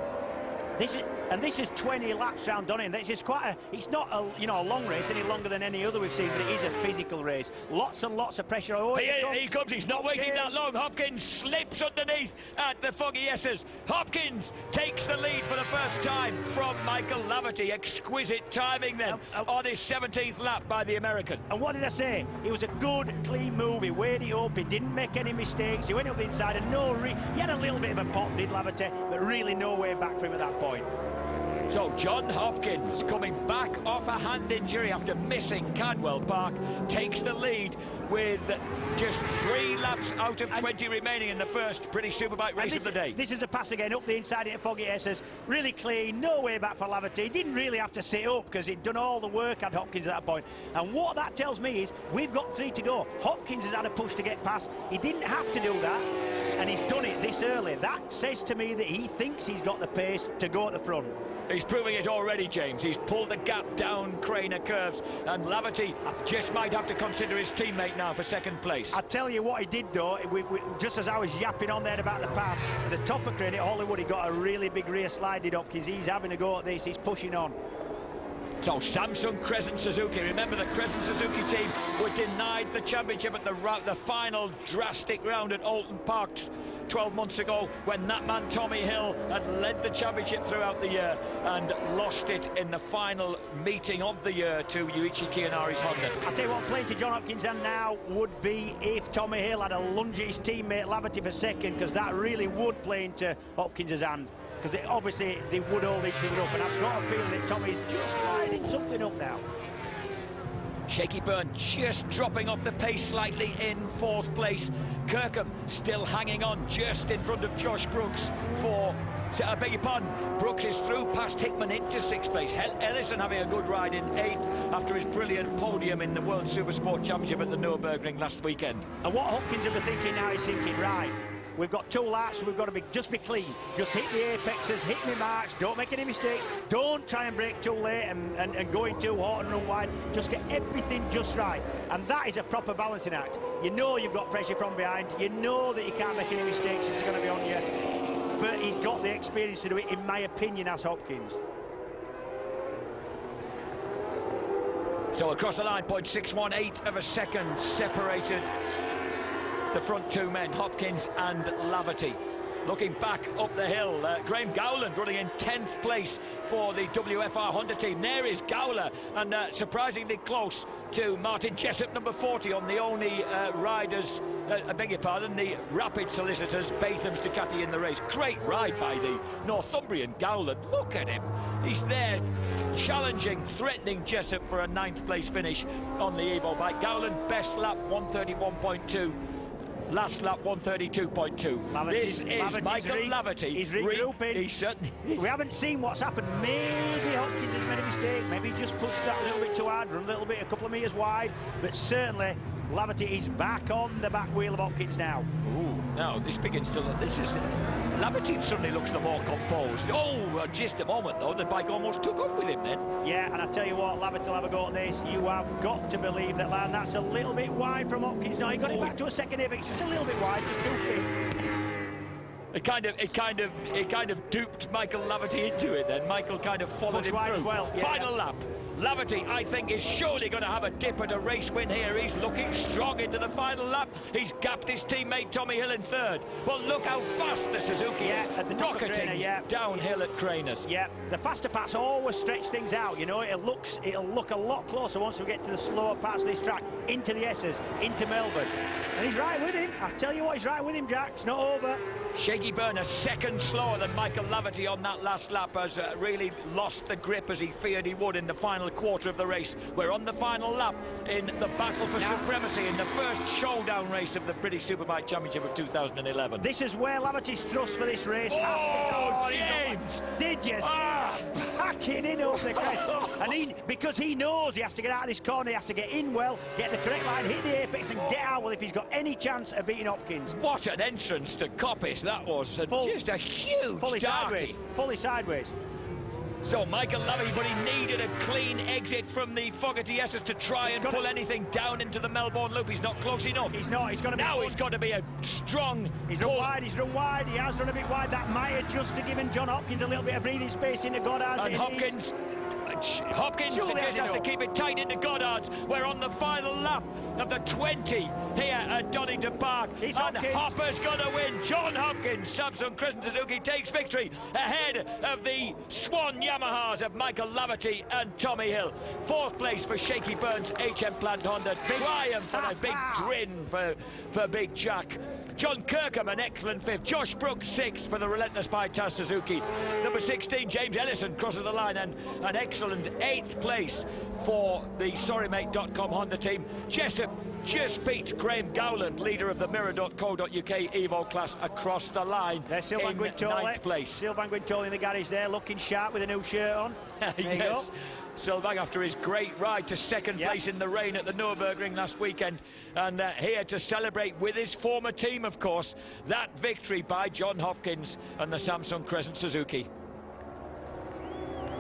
This is 20 laps round Donington. This is quite it's not a long race any longer than any other we've seen, but it is a physical race. Lots and lots of pressure. Oh, here he comes. He's not waiting that long. Hopkins slips underneath at the Foggy S's. Hopkins takes the lead for the first time from Michael Laverty. Exquisite timing then on his 17th lap by the American. And what did I say? It was a good, clean move. He weighed it up. He didn't make any mistakes. He went up the inside, and he had a little bit of a pop, did Laverty, but really no way back for him at that point. So John Hopkins, coming back off a hand injury after missing Cadwell Park, takes the lead with just 3 laps out of 20 remaining in the first British Superbike race of the day. This is the pass again, up the inside into Foggy Essers. Really clean, no way back for Laverty. He didn't really have to sit up because he'd done all the work at Hopkins at that point. And what that tells me is we've got 3 to go. Hopkins has had a push to get past. He didn't have to do that, and he's done it this early. That says to me that he thinks he's got the pace to go at the front. He's proving it already, James. He's pulled the gap down Craner curves, and Laverty just might have to consider his teammate now for second place. I tell you what he did though, just as I was yapping on there about the pass, at the top of Craner, Hollywood, he got a really big rear slide, did Hopkins. He's having a go at this, he's pushing on. So Samsung Crescent Suzuki, remember the Crescent Suzuki team were denied the championship at the final drastic round at Alton Park 12 months ago, when that man Tommy Hill had led the championship throughout the year and lost it in the final meeting of the year to Yuichi Kiyanari's Honda. I'll tell you what, playing to John Hopkins and now would be if Tommy Hill had a lunge at his teammate Laverty for second, because that really would play into Hopkins' hand. Because obviously they would hold each other up, and I've got a feeling that Tommy's just lining something up now. Shaky Byrne just dropping off the pace slightly in 4th place. Kirkham still hanging on just in front of Josh Brooks for, I beg your pardon, Brooks is through past Hickman into 6th place. Ellison having a good ride in 8th after his brilliant podium in the World Supersport Championship at the Nürburgring last weekend. And what Hopkins will be thinking now is thinking, right, we've got 2 laps, we've got to just be clean. Just hit the apexes, hit the marks, don't make any mistakes, don't try and brake too late and go in too hot and run wide. Just get everything just right. And that is a proper balancing act. You know you've got pressure from behind, you know that you can't make any mistakes, it's going to be on you. But he's got the experience to do it, in my opinion, as Hopkins. So across the line, 0.618 of a second separated the front 2 men, Hopkins and Laverty. Looking back up the hill, Graham Gowland running in 10th place for the WFR Honda team. There is Gowler, and surprisingly close to Martin Jessup, number 40, on the only riders, I beg your pardon, the Rapid Solicitors, Batham's Ducati in the race. Great ride by the Northumbrian Gowland. Look at him. He's there challenging, threatening Jessup for a 9th place finish on the Evo bike. Gowland, best lap, 131.2. Last lap 132.2. This is Michael Laverty. He's regrouping. He certainly is. We haven't seen what's happened. Maybe Hopkins has made a mistake. Maybe he just pushed that a little bit too hard, run a little bit, a couple of metres wide. But certainly Laverty is back on the back wheel of Hopkins now. Ooh, now this begins to look. This is Laverty suddenly looks the more composed. Oh, just a moment though, the bike almost took off with him then. Yeah, and I tell you what, Laverty will have a go at this. You have got to believe that line. That's a little bit wide from Hopkins. Now he got it back to a second here, but it's just a little bit wide, just goofy. It kind of duped Michael Laverty into it then. Michael kind of followed him through. Well, yeah. Final lap. Laverty, I think, is surely going to have a dip at a race win here. He's looking strong into the final lap. He's gapped his teammate Tommy Hill in 3rd. Well, look how fast the Suzuki is at the rocketing downhill at Craners. Yeah, the faster parts always stretch things out. You know, it'll look a lot closer once we get to the slower parts of this track, into the S's, into Melbourne. And he's right with him. I tell you what, he's right with him, Jack. It's not over. Shaky Byrne, a second slower than Michael Laverty on that last lap, has really lost the grip as he feared he would in the final quarter of the race. We're on the final lap in the battle for supremacy in the first showdown race of the British Superbike Championship of 2011. This is where Laverty's thrust for this race has to go. James! Did you? Backing in up the crest. And because he knows he has to get out of this corner, he has to get in well, get the correct line, hit the apex and get out well if he's got any chance of beating Hopkins. What an entrance to Coppice that was. Just a huge fully sideways. So Michael Laverty, but he needed a clean exit from the Fogarty Esses to try and pull anything down into the Melbourne Loop. He's not close enough. He's not. He's got to be. Now he's got to be a strong. He's run wide. He's run wide. He has run a bit wide. That might have just to given John Hopkins a little bit of breathing space into Goddard's. And Hopkins just has to keep it tight into Goddard's. We're on the final lap of the 20 here at Donington Park. And Hopper's going to win. John Hopkins, Samsung Crescent Suzuki, takes victory ahead of the Swan Yamahas of Michael Laverty and Tommy Hill. 4th place for Shaky Byrne's HM Plant Honda. Triumph and a big grin for Big Jack. John Kirkham, an excellent 5th. Josh Brooks, 6th for the relentless by Taz Suzuki. Number 16, James Ellison, crosses the line, and an excellent 8th place for the SorryMate.com Honda team. Jessup just beat Graham Gowland, leader of the Mirror.co.uk Evo class, across the line. There's Sylvain Guintoli. 9th place. Sylvain Guintoli in the garage there, looking sharp with a new shirt on. There you go. Sylvain, after his great ride to second place in the rain at the Nürburgring last weekend, and here to celebrate with his former team, of course, that victory by John Hopkins and the Samsung Crescent Suzuki.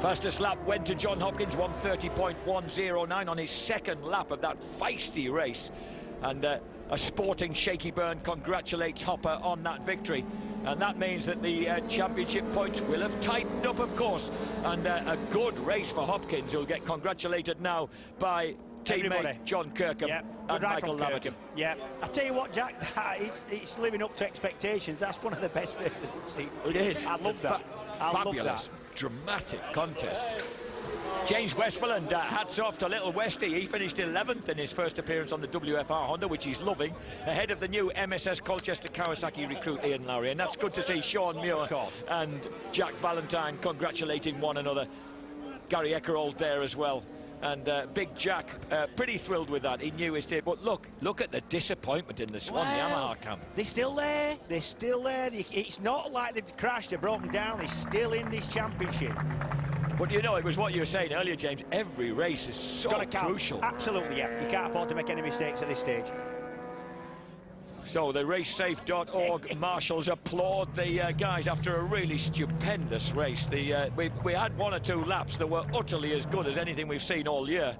Fastest lap went to John Hopkins, 1:30.109 on his second lap of that feisty race. And a sporting Shaky Byrne congratulates Hopper on that victory. And that means that the championship points will have tightened up, of course. And a good race for Hopkins, who'll get congratulated now by teammate John Kirkham and Michael Laverty. Yeah, I tell you what, Jack, it's living up to expectations. That's one of the best races we've seen. It is. I love that. Fabulous, dramatic contest. James Westmoreland, hats off to little Westy. He finished 11th in his first appearance on the WFR Honda, which he's loving, ahead of the new MSS Colchester Kawasaki recruit Ian Lowry. And that's good to see Sean Muir and Jack Valentine congratulating one another. Gary Eckerold there as well. And Big Jack, pretty thrilled with that. He knew his day. But look at the disappointment in the Swan Yamaha camp. They're still there. They're still there. It's not like they've crashed or broken down. They're still in this championship. But you know, it was what you were saying earlier, James. Every race is so crucial. Absolutely, yeah. You can't afford to make any mistakes at this stage. So the racesafe.org marshals applaud the guys after a really stupendous race. We had one or two laps that were utterly as good as anything we've seen all year.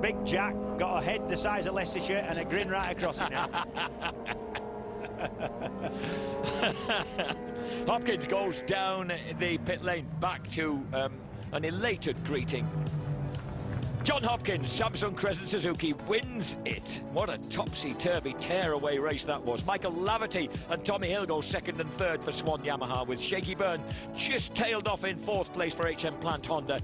Big Jack got a head the size of Leicestershire and a grin right across it now. Hopkins goes down the pit lane, back to an elated greeting. John Hopkins, Samsung Crescent Suzuki, wins it. What a topsy-turvy tear-away race that was. Michael Laverty and Tommy Hill go second and third for Swan Yamaha, with Shaky Byrne just tailed off in 4th place for HM Plant Honda.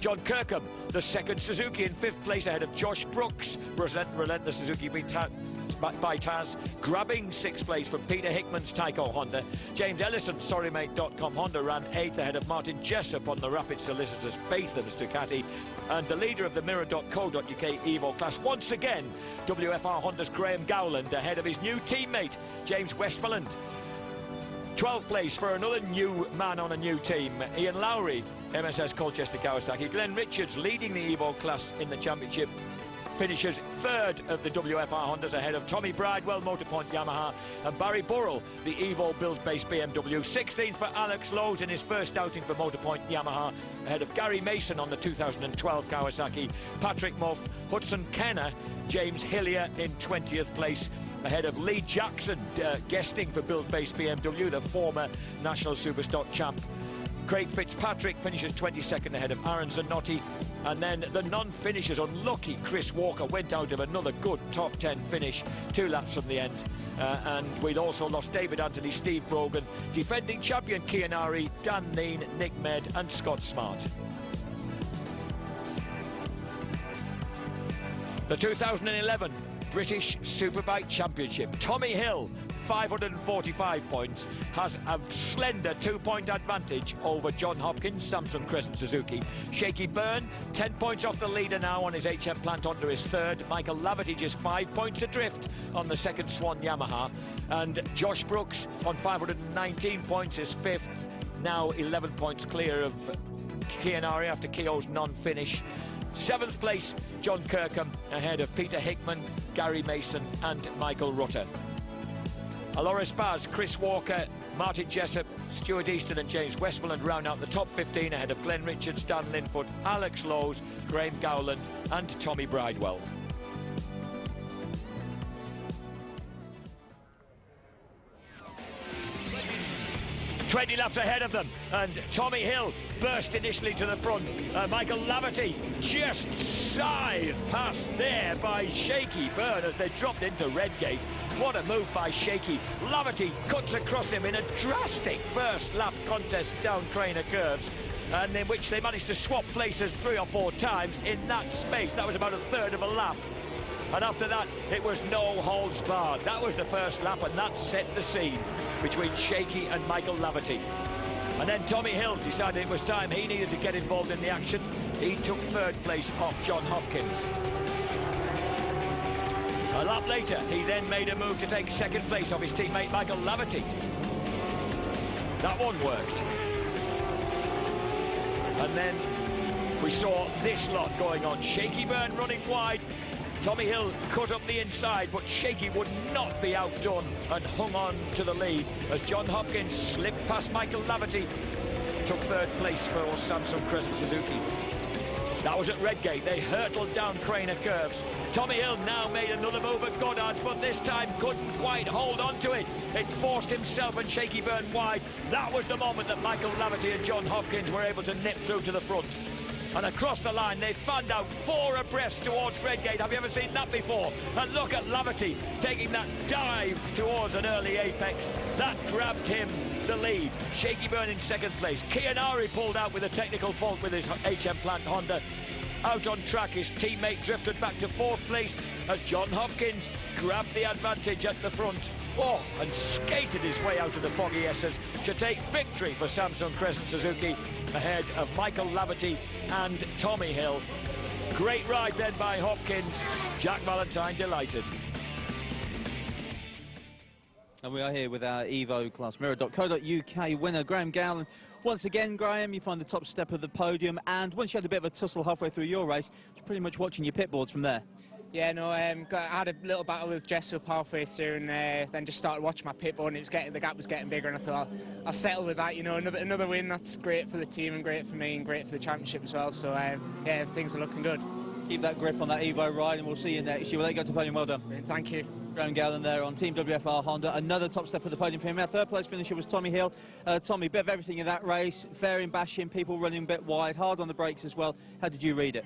John Kirkham, the second Suzuki, in 5th place ahead of Josh Brooks. Relentless Suzuki by Taz, grabbing 6th place from Peter Hickman's Tyco Honda. James Ellison, SorryMate.com Honda, ran 8th ahead of Martin Jessup on the Rapid Solicitors Batham's Ducati. And the leader of the Mirror.co.uk Evo class, once again, WFR Honda's Graham Gowland, ahead of his new teammate, James Westmoreland. 12th place for another new man on a new team, Ian Lowry, MSS Colchester Kawasaki. Glenn Richards leading the Evo class in the championship, finishes 3rd of the WFR Hondas, ahead of Tommy Bridewell, Motorpoint Yamaha, and Barry Burrell, the Evo build-based BMW. 16th for Alex Lowe's in his first outing for Motorpoint Yamaha, ahead of Gary Mason on the 2012 Kawasaki. Patrick Muff, Hudson Kenner, James Hillier in 20th place, ahead of Lee Jackson, guesting for build-based BMW, the former National Superstock champ. Craig Fitzpatrick finishes 22nd ahead of Aaron Zanotti. And then the non-finishers, unlucky Chris Walker, went out of another good top 10 finish 2 laps from the end. And we'd also lost David Anthony, Steve Brogan, defending champion Kianari, Dan Neen, Nick Med and Scott Smart. The 2011 British Superbike Championship. Tommy Hill, 545 points, has a slender 2-point advantage over John Hopkins, Samsung Crescent Suzuki. Shaky Byrne, 10 points off the leader now on his HM Plant Honda, is 3rd. Michael Laverty just 5 points adrift on the 2nd Swan Yamaha. And Josh Brooks on 519 points is 5th, now 11 points clear of Kianari after Keogh's non-finish. 7th place, John Kirkham, ahead of Peter Hickman, Gary Mason and Michael Rutter. Aloris Baz, Chris Walker, Martin Jessup, Stuart Easton and James Westmoreland round out the top 15 ahead of Glenn Richards, Dan Linfoot, Alex Lowe's, Graham Gowland and Tommy Bridewell. ...20 laps ahead of them, and Tommy Hill burst initially to the front. Michael Laverty just scythed past there by Shaky Byrne as they dropped into Redgate. What a move by Shaky. Laverty cuts across him in a drastic first lap contest down Craner curves, and in which they managed to swap places 3 or 4 times in that space. That was about a third of a lap. And after that, it was no holds barred. That was the first lap, and that set the scene between Shaky and Michael Laverty. And then Tommy Hill decided it was time he needed to get involved in the action. He took third place off John Hopkins. A lap later, he then made a move to take second place off his teammate Michael Laverty. That one worked. And then we saw this lot going on. Shaky Byrne running wide. Tommy Hill cut up the inside, but Shaky would not be outdone and hung on to the lead as John Hopkins slipped past Michael Laverty, took third place for Samsung Crescent Suzuki. That was at Redgate. They hurtled down Craner curves. Tommy Hill now made another move at Goddard's, but this time couldn't quite hold on to it. It forced himself and Shaky Byrne wide. That was the moment that Michael Laverty and John Hopkins were able to nip through to the front. And across the line, they fanned out 4 abreast towards Redgate. Have you ever seen that before? And look at Laverty taking that dive towards an early apex. That grabbed him the lead. Shaky Byrne in second place. Kianari pulled out with a technical fault with his HM Plant Honda. Out on track, his teammate drifted back to fourth place as John Hopkins grabbed the advantage at the front. Oh, and skated his way out of the foggy S's to take victory for Samsung Crescent Suzuki ahead of Michael Laverty and Tommy Hill. Great ride then by Hopkins. Jack Valentine delighted. And we are here with our Evo Class Mirror.co.uk winner, Graham Gowland. Once again, Graham, you find the top step of the podium, and once you had a bit of a tussle halfway through your race, you're pretty much watching your pit boards from there. Yeah, no, I had a little battle with Jessup halfway through, and then just started watching my pit board, and the gap was getting bigger, and I thought I'll settle with that. You know, another win, that's great for the team and great for me and great for the championship as well. So yeah, things are looking good. Keep that grip on that Evo ride, and we'll see you next year. We'll let you go to the podium. Well done. Thank you. Graham Gowland there on Team WFR Honda. Another top step of the podium for him. Our third place finisher was Tommy Hill. Tommy, bit of everything in that race. Fairing, bashing, people running a bit wide, hard on the brakes as well. How did you read it?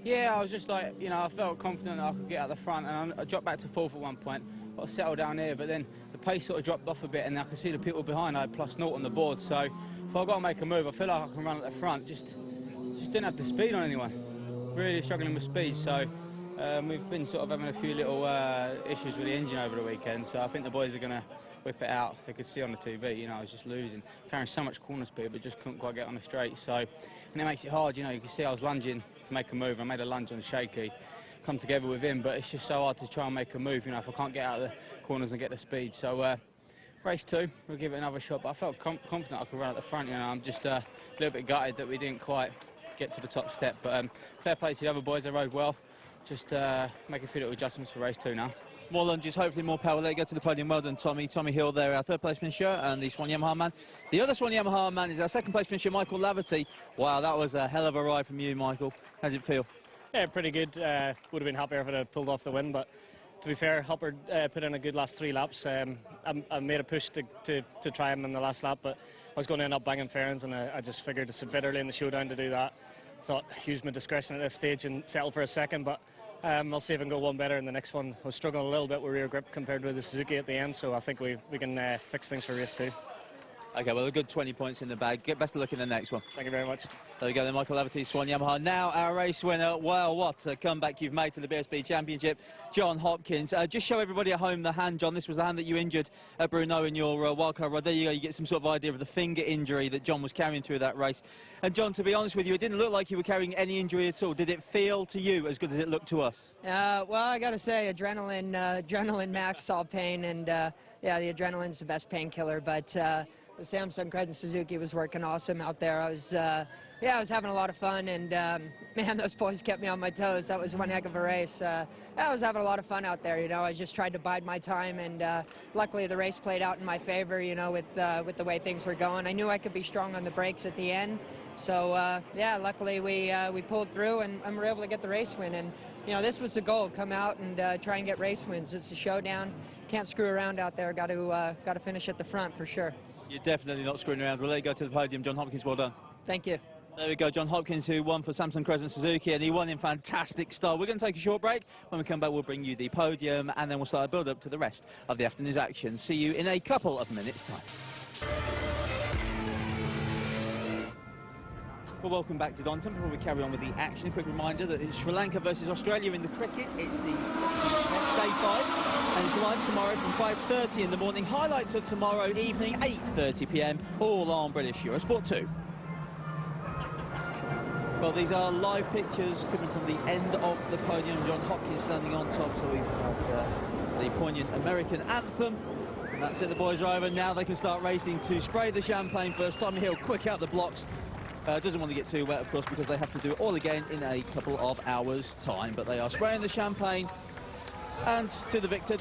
Yeah, I was just like, you know, I felt confident that I could get out the front, and I dropped back to fourth at one point, but I settled down here, but then the pace sort of dropped off a bit, and I could see the people behind. I had +0 on the board, so if I've got to make a move, I feel like I can run at the front. Just didn't have the speed on anyone. Really struggling with speed, so we've been sort of having a few little issues with the engine over the weekend, so I think the boys are going to whip it out. They could see on the TV, you know, I was just losing, carrying so much corner speed, but just couldn't quite get on the straight. So, and it makes it hard, you know. You can see I was lunging to make a move. I made a lunge on Shaky, come together with him, but it's just so hard to try and make a move, you know, if I can't get out of the corners and get the speed. So, race 2, we'll give it another shot, but I felt confident I could run at the front, you know. I'm just a little bit gutted that we didn't quite get to the top step, but fair play to the other boys. They rode well. Just make a few little adjustments for race 2 now. More lunges, hopefully more power. Let go to the podium. Well done, Tommy. Tommy Hill there, our third place finisher, and the Swan Yamaha man. The other Swan Yamaha man is our second place finisher, Michael Laverty. Wow, that was a hell of a ride from you, Michael. How did it feel? Yeah, pretty good. Would have been happier if I had pulled off the win, but to be fair, Hopper put in a good last 3 laps. I made a push to try him in the last lap, but I was going to end up banging fairings, and I just figured it's a bit early in the showdown to do that. Thought use my discretion at this stage and settle for a second, but I'll see if I can go one better in the next one. I was struggling a little bit with rear grip compared with the Suzuki at the end, so I think we can fix things for race 2. OK, well, a good 20 points in the bag. Get best of luck in the next one. Thank you very much. There we go, then, Michael Laverty, Swan Yamaha. Now our race winner. Well, what a comeback you've made to the BSB Championship, John Hopkins. Just show everybody at home the hand, John. This was the hand that you injured at Brno in your wildcard ride. There you go, you get some sort of idea of the finger injury that John was carrying through that race. And John, to be honest with you, it didn't look like you were carrying any injury at all. Did it feel to you as good as it looked to us? Well, I got to say, adrenaline max all pain, and yeah, the adrenaline's the best painkiller, but the Samsung Crescent Suzuki was working awesome out there. I was having a lot of fun, and man, those boys kept me on my toes. That was one heck of a race. I was having a lot of fun out there, you know. I just tried to bide my time, and luckily the race played out in my favor, you know, with the way things were going. I knew I could be strong on the brakes at the end, so yeah, luckily we pulled through, and we were able to get the race win. And you know, this was the goal: come out and try and get race wins. It's a showdown. Can't screw around out there. Got to finish at the front for sure. You're definitely not screwing around. We'll let you go to the podium. John Hopkins, well done. Thank you. There we go, John Hopkins, who won for Samsung Crescent Suzuki, and he won in fantastic style. We're going to take a short break. When we come back, we'll bring you the podium, and then we'll start a build-up to the rest of the afternoon's action. See you in a couple of minutes' time. Well, welcome back to Donington. Before we carry on with the action, a quick reminder that it's Sri Lanka versus Australia in the cricket. It's the day 5, and it's live tomorrow from 5:30 in the morning. Highlights are tomorrow evening, 8:30 p.m, all on British Eurosport 2. Well, these are live pictures coming from the end of the podium. John Hopkins standing on top, so we've had the poignant American anthem. And that's it, the boys are over. Now they can start racing to spray the champagne first. Tommy Hill quick out the blocks. Doesn't want to get too wet, of course, because they have to do it all again in a couple of hours' time. But they are spraying the champagne, and to the victor.